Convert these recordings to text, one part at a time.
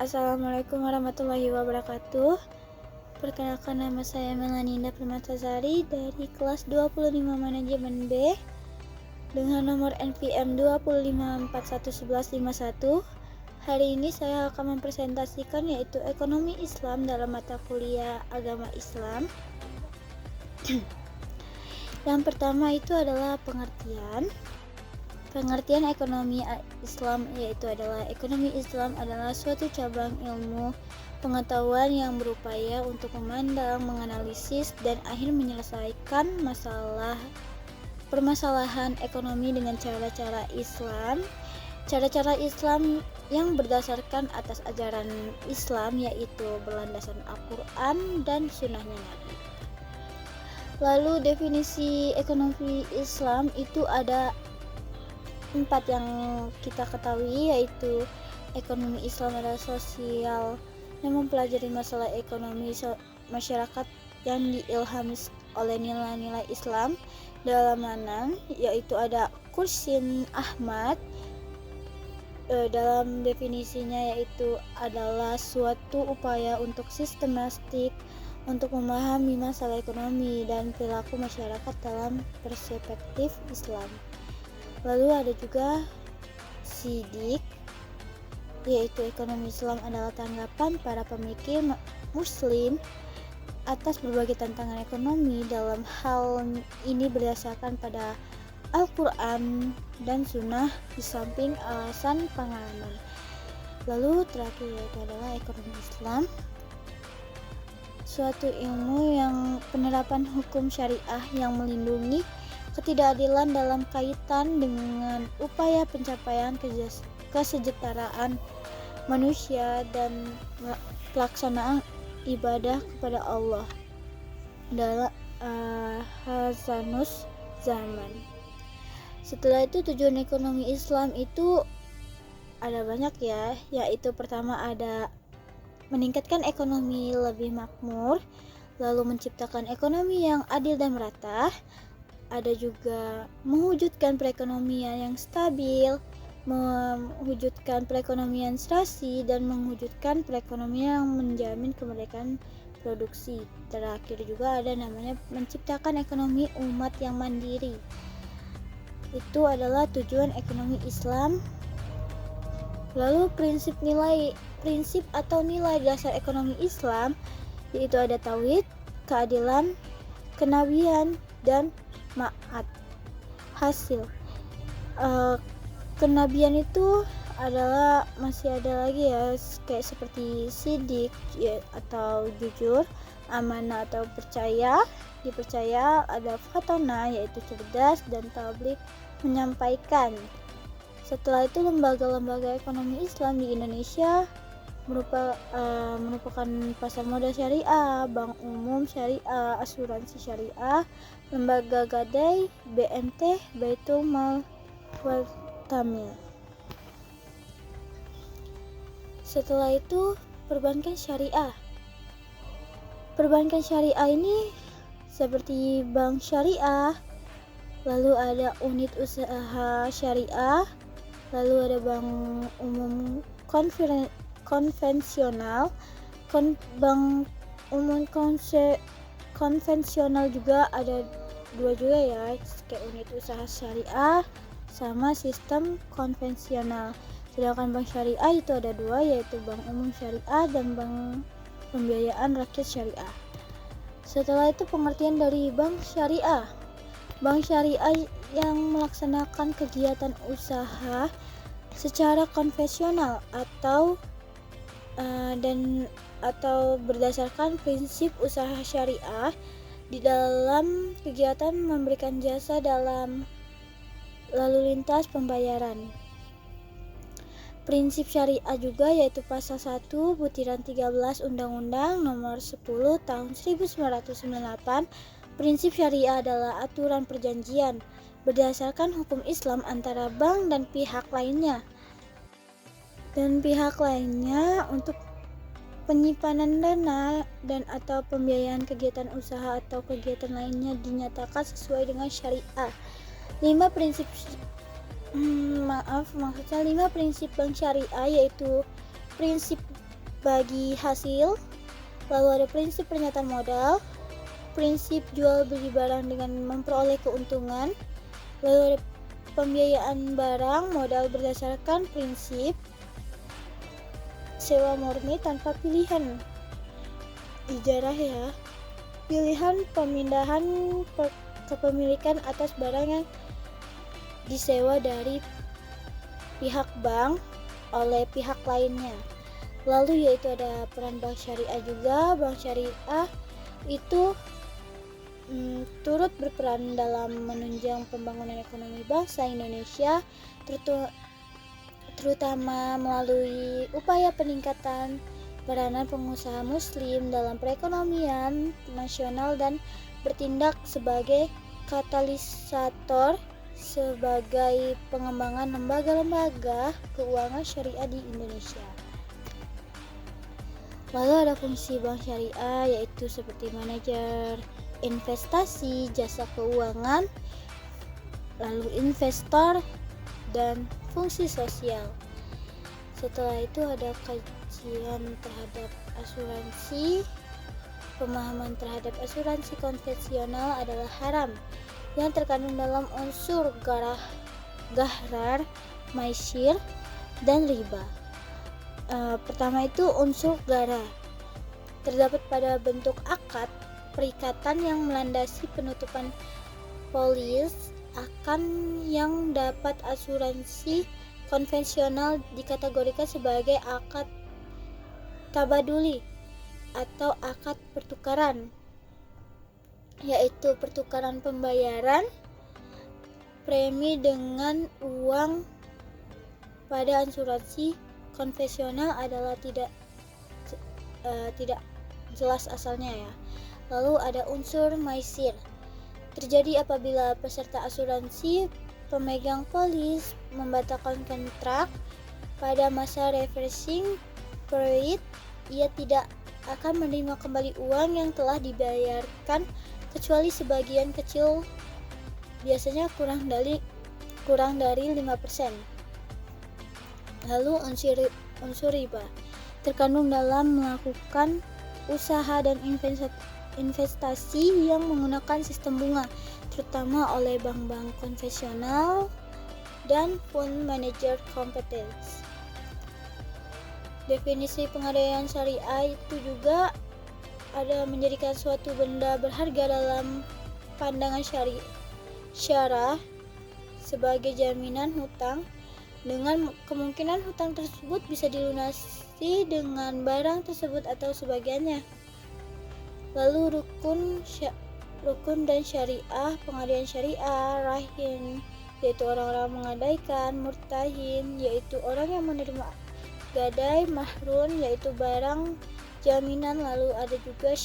Assalamualaikum warahmatullahi wabarakatuh. Perkenalkan, nama saya Melaninda Permatasari dari kelas 25 Manajemen B dengan nomor NPM 2541151. Hari ini saya akan mempresentasikan yaitu ekonomi Islam dalam mata kuliah agama Islam. Yang pertama itu adalah Pengertian ekonomi Islam yaitu adalah ekonomi Islam adalah suatu cabang ilmu pengetahuan yang berupaya untuk memandang, menganalisis, dan akhir menyelesaikan permasalahan ekonomi dengan cara-cara Islam. Cara-cara Islam yang berdasarkan atas ajaran Islam yaitu berlandaskan Al-Quran dan sunnahnya Nabi. Lalu definisi ekonomi Islam itu ada 4 yang kita ketahui, yaitu ekonomi Islam adalah sosial yang mempelajari masalah ekonomi masyarakat yang diilhami oleh nilai-nilai Islam dalam mana, yaitu ada Kursin Ahmad. Dalam definisinya yaitu adalah suatu upaya untuk sistematik untuk memahami masalah ekonomi dan perilaku masyarakat dalam perspektif Islam. Lalu ada juga Sidik, yaitu ekonomi Islam adalah tanggapan para pemikir muslim atas berbagai tantangan ekonomi. Dalam hal ini berdasarkan pada Al-Quran dan Sunnah di samping alasan pengalaman. Lalu terakhir yaitu adalah ekonomi Islam, suatu ilmu yang penerapan hukum syariah yang melindungi ketidakadilan dalam kaitan dengan upaya pencapaian kesejahteraan manusia dan pelaksanaan ibadah kepada Allah dalam Hasanus Zaman. Setelah itu tujuan ekonomi Islam itu ada banyak ya, yaitu pertama ada meningkatkan ekonomi lebih makmur, lalu menciptakan ekonomi yang adil dan merata. Ada juga mewujudkan perekonomian yang stabil, mewujudkan perekonomian serasi, dan mewujudkan perekonomian yang menjamin kemerdekaan produksi. Terakhir juga ada namanya menciptakan ekonomi umat yang mandiri. Itu adalah tujuan ekonomi Islam. Lalu prinsip atau nilai dasar ekonomi Islam yaitu ada tauhid, keadilan, kenabian, dan ma'ad. Hasil kenabian itu adalah masih ada lagi ya, kayak seperti sidik ya, atau jujur, amanah atau dipercaya, ada fatona yaitu cerdas, dan tablik menyampaikan. Setelah itu lembaga-lembaga ekonomi Islam di Indonesia merupakan pasar modal syariah, bank umum syariah, asuransi syariah, lembaga gadai, BNT, Baitul Mal wal Tamil. Setelah itu perbankan syariah. Perbankan syariah ini seperti bank syariah, lalu ada unit usaha syariah, lalu ada bank umum konvensional, bank umum konvensional juga ada 2 juga ya, kayak unit usaha syariah sama sistem konvensional. Sedangkan bank syariah itu ada 2, yaitu bank umum syariah dan bank pembiayaan rakyat syariah. Setelah itu pengertian dari bank syariah. Bank syariah yang melaksanakan kegiatan usaha secara konvensional atau berdasarkan prinsip usaha syariah di dalam kegiatan memberikan jasa dalam lalu lintas pembayaran. Prinsip syariah juga yaitu pasal 1 butiran 13 Undang-Undang Nomor 10 Tahun 1998. Prinsip syariah adalah aturan perjanjian berdasarkan hukum Islam antara bank dan pihak lainnya untuk penyimpanan dana dan atau pembiayaan kegiatan usaha atau kegiatan lainnya dinyatakan sesuai dengan syariah. 5 prinsip bank syariah yaitu prinsip bagi hasil. Lalu ada prinsip pernyataan modal, prinsip jual beli barang dengan memperoleh keuntungan. Lalu ada pembiayaan barang modal berdasarkan prinsip sewa murni tanpa pilihan ijarah ya. Pilihan pemindahan kepemilikan atas barang yang disewa dari pihak bank oleh pihak lainnya. Lalu yaitu ada peran bank syariah juga. Bank syariah itu turut berperan dalam menunjang pembangunan ekonomi bangsa Indonesia, terutama melalui upaya peningkatan peranan pengusaha muslim dalam perekonomian nasional dan bertindak sebagai katalisator sebagai pengembangan lembaga-lembaga keuangan syariah di Indonesia. Lalu ada fungsi bank syariah yaitu seperti manajer investasi, jasa keuangan, lalu investor, dan fungsi sosial. Setelah itu ada kajian terhadap asuransi. Pemahaman terhadap asuransi konvensional adalah haram yang terkandung dalam unsur gharar, maisir, dan riba. Pertama itu unsur gharar. Terdapat pada bentuk akad perikatan yang melandasi penutupan polis akan yang dapat asuransi konvensional dikategorikan sebagai akad tabaduli atau akad pertukaran, yaitu pertukaran pembayaran premi dengan uang. Pada asuransi konvensional adalah tidak jelas asalnya ya. Lalu ada unsur maisir. Terjadi apabila peserta asuransi pemegang polis membatalkan kontrak pada masa reversing period, ia tidak akan menerima kembali uang yang telah dibayarkan kecuali sebagian kecil, biasanya kurang dari 5%. Lalu unsur riba terkandung dalam melakukan usaha dan investasi yang menggunakan sistem bunga, terutama oleh bank-bank konvensional dan fund manager competence. Definisi pengadaian syariah itu juga ada menjadikan suatu benda berharga dalam pandangan syarah sebagai jaminan hutang, dengan kemungkinan hutang tersebut bisa dilunasi dengan barang tersebut atau sebagiannya. Lalu rukun dan syariah. Pengadaian syariah, rahin yaitu orang-orang mengadaikan, murtahin yaitu orang yang menerima gadai, mahrun yaitu barang jaminan. Lalu ada juga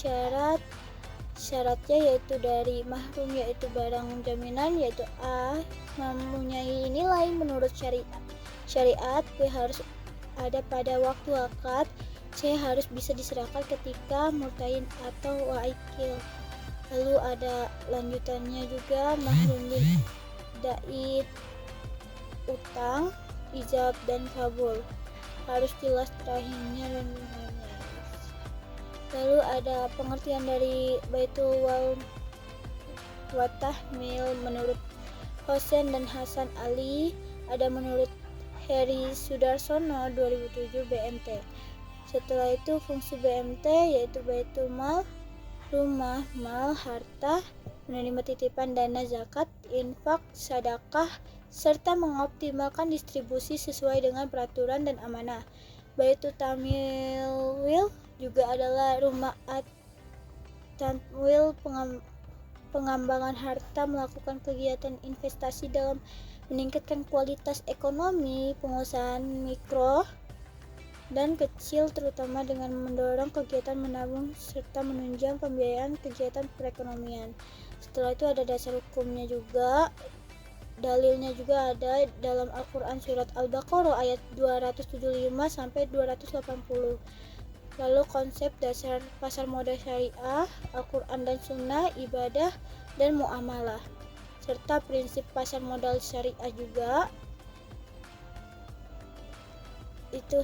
syaratnya yaitu dari mahrum yaitu barang jaminan, yaitu A mempunyai nilai menurut syariat, B harus ada pada waktu akad, C harus bisa diserahkan ketika murtahin atau wakil. Lalu ada lanjutannya juga mahrum daid, utang, ijab dan kabul, harus jelas terakhirnya dan bunganya. Lalu ada pengertian dari baitul wal wa tahmil menurut Hosen dan Hasan Ali, ada menurut Heri Sudarsono 2007 BMT. Setelah itu fungsi BMT yaitu baitul mal, rumah, mal, harta, menerima titipan dana zakat, infak, sedekah, serta mengoptimalkan distribusi sesuai dengan peraturan dan amanah. Baitul tamwil juga adalah rumah at-tamwil, pengembangan harta, melakukan kegiatan investasi dalam meningkatkan kualitas ekonomi pengusahaan mikro dan kecil, terutama dengan mendorong kegiatan menabung serta menunjang pembiayaan kegiatan perekonomian. Setelah itu ada dasar hukumnya juga. Dalilnya juga ada dalam Al-Quran surat Al-Baqarah ayat 275 sampai 280. Lalu konsep dasar pasar modal syariah, Al-Quran dan Sunnah, ibadah dan muamalah, serta prinsip pasar modal syariah juga. Itu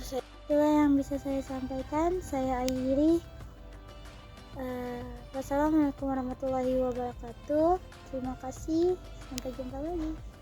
Itulah yang bisa saya sampaikan. Saya akhiri. Wassalamualaikum warahmatullahi wabarakatuh. Terima kasih. Sampai jumpa lagi.